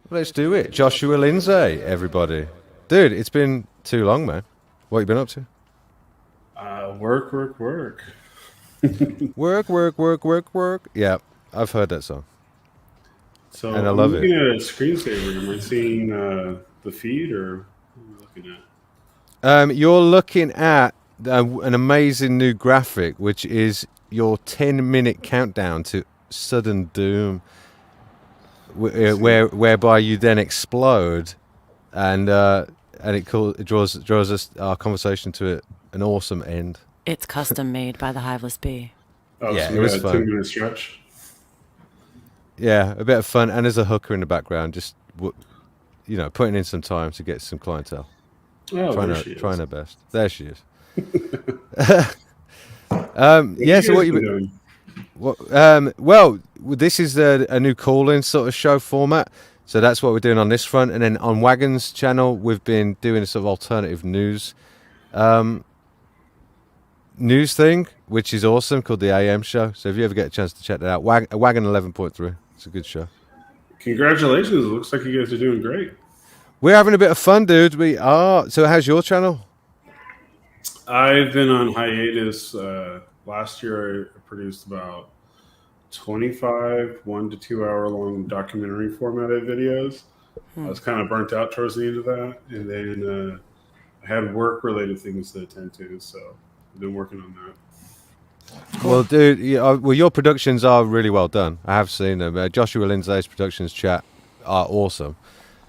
Let's do it. Joshua Lindsay, everybody. Dude, it's been too long, man. What you been up to? Work, work, work. Work, work, work, work, work. Yeah, I've heard that song, and So I I'm love it. looking at a screensaver. Am I seeing the feed, or what am I looking at? You're looking at an amazing new graphic, which is your 10-minute countdown to sudden doom, Let's see. whereby you then explode, and it draws us our conversation to an awesome end. It's custom made by the hivelessb. Oh, Yeah, so it we was got a fun. 10-minute stretch. Yeah, a bit of fun, and there's a hooker in the background, just putting in some time to get some clientele. Oh, there she Trying is. her best. There she is. What Yeah. you So guys what been you? doing? Well, this is a new call-in sort of show format. So that's what we're doing on this front, and then on Wagon's channel, we've been doing a sort of alternative news thing, which is awesome, called the AM show. So if you ever get a chance to check that out, Wagon 11.3, it's a good show. Congratulations! It looks like you guys are doing great. We're having a bit of fun, dude. We are. So how's your channel? I've been on hiatus. Last year, I produced about 25 1 to 2 hour long documentary formatted videos. I was kind of burnt out towards the end of that, and then I had work related things to attend to, so I've been working on that. Well, dude, your productions are really well done. I have seen them. Joshua Lindsay's productions chat are awesome.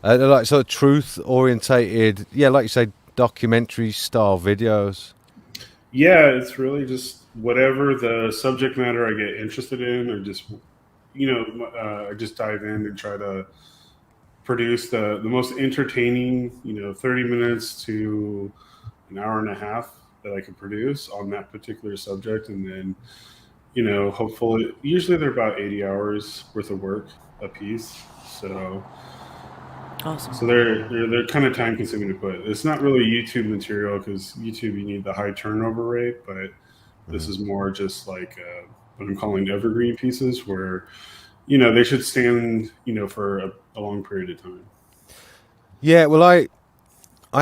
They're like sort of truth orientated, yeah, like you say, documentary style videos. Yeah, it's really just whatever the subject matter I get interested in, or just I just dive in and try to produce the most entertaining 30 minutes to an hour and a half that I can produce on that particular subject, and then hopefully usually they're about 80 hours worth of work a piece. So Awesome. so they're kind of time consuming to put. It's not really YouTube material because YouTube you need the high turnover rate, but this Mhm. is more just like what I'm calling evergreen pieces, where they should stand for a long period of time. Yeah, well, I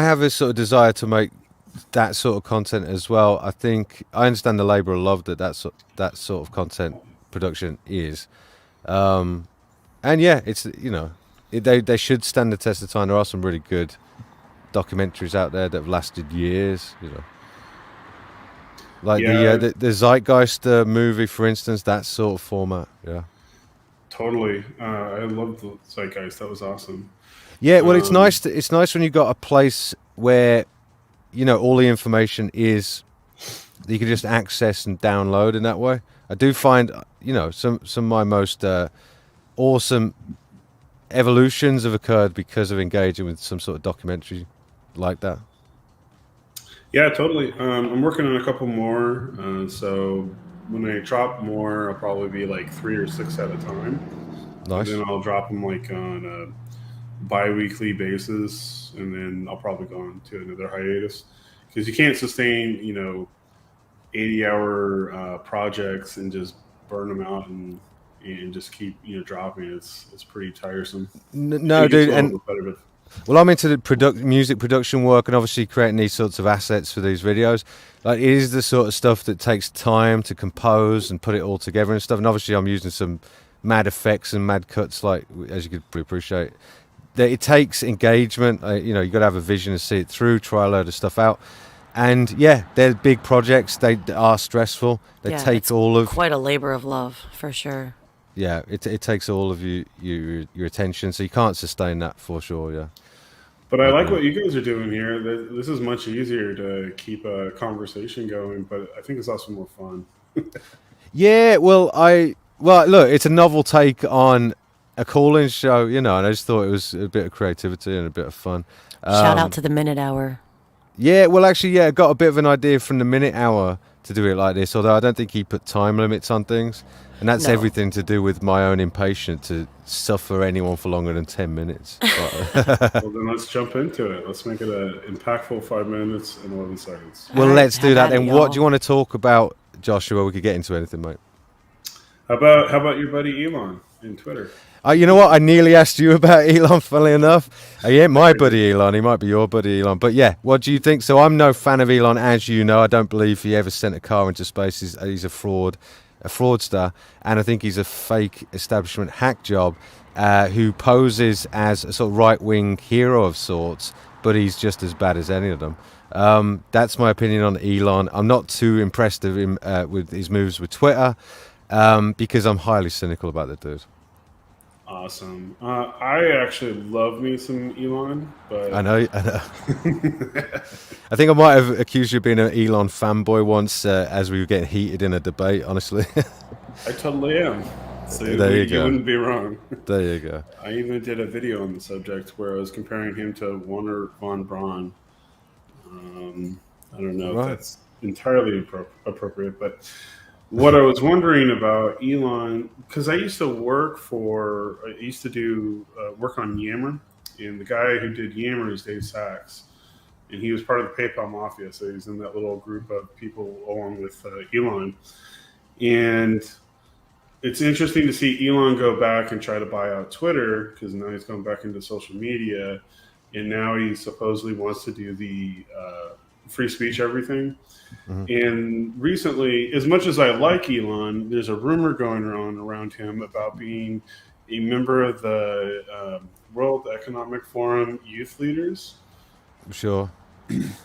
have a sort of desire to make that sort of content as well. I think I understand the labour of love that sort of content production is, and yeah, it's they should stand the test of time. There are some really good documentaries out there that have lasted years. Like Yeah, the Zeitgeist movie, for instance, that sort of format. Yeah. totally. I love the Zeitgeist. That was awesome. Yeah, well, Um, it's nice when you got a place where all the information is that you can just access and download in that way. I do find some of my most awesome evolutions have occurred because of engaging with some sort of documentary like that. yeah, totally. I'm working on a couple more. So when I drop more, I'll probably be like 3 or 6 at a time, and Nice. then I'll drop them like on a bi-weekly basis, and then I'll probably go on to another hiatus because you can't sustain 80-hour projects and just burn them out and just keep dropping. It's pretty tiresome. No, It gets dude, a little and repetitive. well, I'm into the music production work and obviously creating these sorts of assets for these videos. Like, it is the sort of stuff that takes time to compose and put it all together and stuff. And obviously, I'm using some mad effects and mad cuts, like as you could probably appreciate. That it takes engagement. You got to have a vision and see it through. Try a load of stuff out, and yeah, they're big projects. They are stressful. They Yeah, take it's all of quite a labor of love, for sure. yeah. It takes all of your attention, so you can't sustain that for sure. Yeah, But I but like what you guys are doing here. This is much easier to keep a conversation going, but I think it's also more fun. yeah. Look, it's a novel take on a call-in show, and I just thought it was a bit of creativity and a bit of fun. Shout out Um, to the Minute Hour. yeah, well, actually, yeah, I got a bit of an idea from the Minute Hour to do it like this, although I don't think he put time limits on things, and that's No. everything to do with my own impatience to suffer anyone for longer than 10 minutes. But, Well, then let's jump into it. Let's make it an impactful 5 minutes and 11 seconds. well, All right, let's do have that at it, then. What do y'all. you want to talk about, Joshua? We could get into anything, mate. How about your buddy Elon in Twitter? You know what? I nearly asked you about Elon, funnily enough. He ain't my buddy Elon. He might be your buddy Elon. But yeah, what do you think? So I'm no fan of Elon, as you know. I don't believe he ever sent a car into space. He's a fraudster. And I think he's a fake establishment hack job who poses as a sort of right-wing hero of sorts, but he's just as bad as any of them. That's my opinion on Elon. I'm not too impressed of him with his moves with Twitter because I'm highly cynical about the dude. Awesome. I actually love me some Elon, but I know. I think I might have accused you of being an Elon fanboy once as we were getting heated in a debate, honestly. I totally am. So There you go. wouldn't be wrong. There you go. I even did a video on the subject where I was comparing him to Warner von Braun. I don't know Right. if that's entirely appropriate, but what I was wondering about Elon, because I used to do work on Yammer, and the guy who did Yammer is Dave Sachs, and he was part of the PayPal Mafia, so he's in that little group of people along with Elon. And it's interesting to see Elon go back and try to buy out Twitter, because now he's going back into social media, and now he supposedly wants to do the free speech everything. Mm-hmm. And recently, as much as I like Elon, there's a rumor going around him about being a member of the World Economic Forum Youth Leaders. Sure.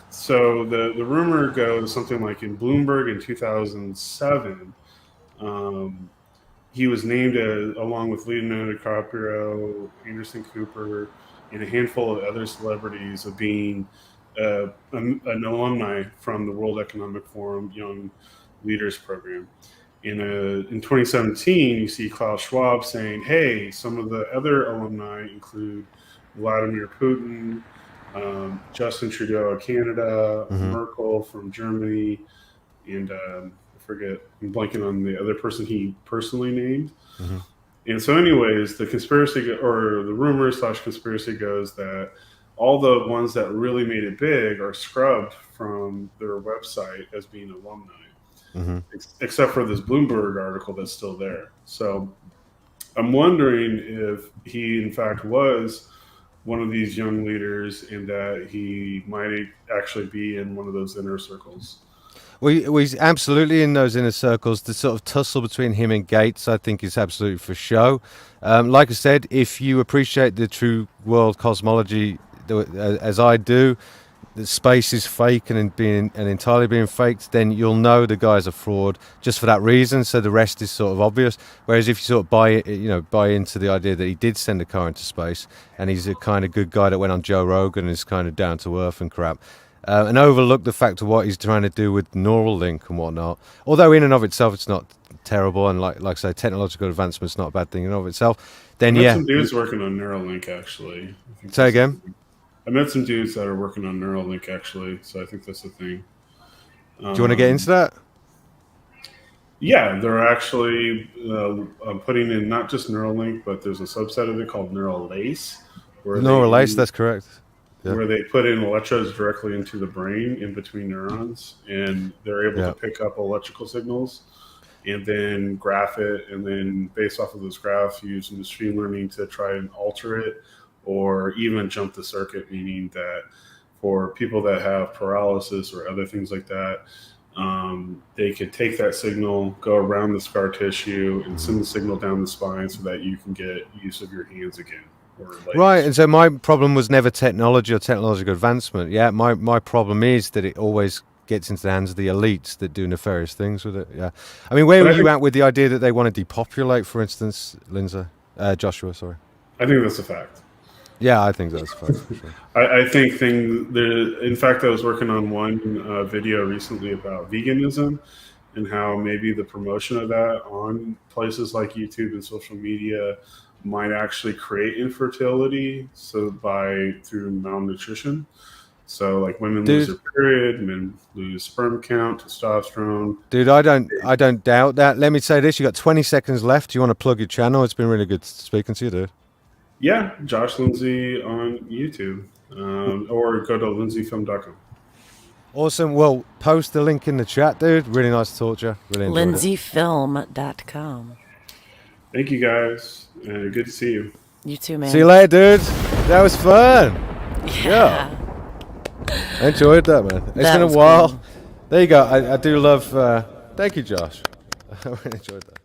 So the rumor goes something like in Bloomberg in 2007, he was named along with Leonardo DiCaprio, Anderson Cooper, and a handful of other celebrities of being an alumni from the World Economic Forum Young Leaders Program. In 2017, you see Klaus Schwab saying, hey, some of the other alumni include Vladimir Putin, Justin Trudeau of Canada, mm-hmm. Merkel from Germany, and I'm blanking on the other person he personally named. Mm-hmm. And so anyways, the rumor/conspiracy goes that all the ones that really made it big are scrubbed from their website as being alumni, mm-hmm. except for this Bloomberg article that's still there. So I'm wondering if he, in fact, was one of these young leaders and that he might actually be in one of those inner circles. Well, he's absolutely in those inner circles. The sort of tussle between him and Gates, I think, is absolutely for show. Like I said, if you appreciate the true world cosmology, as I do, that space is fake and entirely being faked, then you'll know the guy's a fraud just for that reason. So the rest is sort of obvious. Whereas if you sort of buy into the idea that he did send a car into space and he's a kind of good guy that went on Joe Rogan and is kind of down to earth and crap, and overlook the fact of what he's trying to do with Neuralink and whatnot. Although in and of itself it's not terrible, and like I say, technological advancement's not a bad thing in and of itself. Then I met some dudes working on Neuralink actually. Say again. I met some dudes that are working on Neuralink actually, so I think that's the thing. Do you want to get into that? Yeah, they're actually putting in not just Neuralink, but there's a subset of it called Neuralace. Neuralace, that's correct. Yeah. Where they put in electrodes directly into the brain in between neurons, and they're able to pick up electrical signals and then graph it, and then based off of those graphs, use machine learning to try and alter it or even jump the circuit, meaning that for people that have paralysis or other things like that, they could take that signal, go around the scar tissue, and send the signal down the spine so that you can get use of your hands again. Right, and so my problem was never technology or technological advancement. Yeah, my problem is that it always gets into the hands of the elites that do nefarious things with it. Yeah, I mean, where were you at with the idea that they want to depopulate, for instance, Lindsay? Joshua, sorry. I think that's a fact. Yeah, I think that's a fact for sure. I think in fact, I was working on one video recently about veganism and how maybe the promotion of that on places like YouTube and social media might actually create infertility through malnutrition. So like women lose their period, men lose sperm count, testosterone. Dude, I don't doubt that. Let me say this, you got 20 seconds left. Do you want to plug your channel? It's been really good speaking to you, dude. Yeah, Josh Lindsay on YouTube, or go to lindsayfilm.com. Awesome. Well, post the link in the chat, dude. Really nice to talk to you. Really enjoyed lindsayfilm.com. Thank you, guys. Good to see you. You too, man. See you later, dudes. That was fun. Yeah. I enjoyed that, man. It's That been a was while. cool. There you go. I do love. Thank you, Josh. I really enjoyed that.